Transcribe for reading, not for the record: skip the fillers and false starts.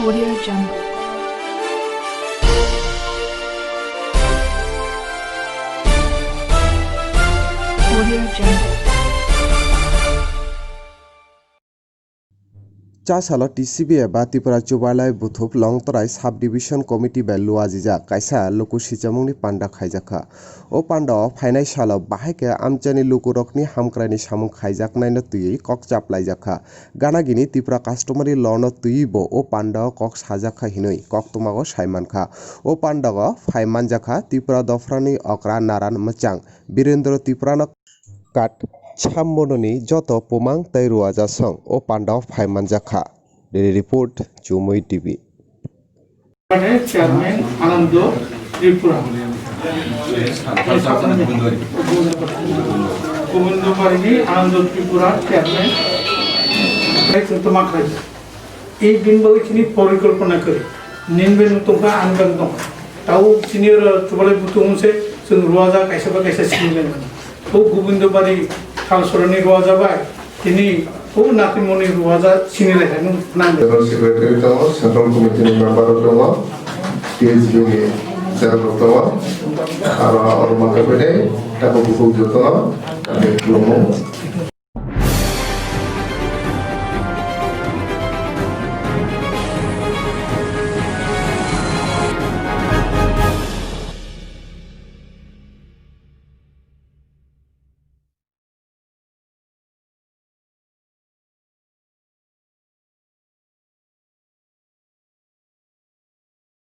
Audio Jungle. Audio Jungle. Chasalo TCB ba Tripura Chubalai Buthu Longtorai Subdivision Committee by Luazija Kaisa Loko Sisamung ni Panda Khaijaka O Panda Phainai Salo Bahake Amchaio Loko Rokni Hamkrani Samung Khaijaknai no tui Kok Chaplaijaka Ganagini Tripura Customary Law no tuibo O Panda Kok Sajaka Hinoi Kok Tumago Saimanka O Panda go Phaimanjaka Tripura Dofrani Okra Naran Machang Birendra Tripura no Kat Chamanu ni joto pumang tai ruaja song o Panda phaimanjaka. Daily report Chumui TV. Chairman Anando Tripura. Gobindabari Anando Tripura Chairman. Tumak Raja. Ini bimbang ini porikalpana kari. Ninben tungka anban tungka. Tahu senior Chubalai Buthu se ruaja kaisa senior. Oh Gobindabari Kalsorani ruaja bay. Ini oh nanti moni ruaja sini lagi nang. General Secretary tahu, Central Committee member tahu, TSB Chairman tahu, orang orang mana beda, tak buku tahu, ada kelompok.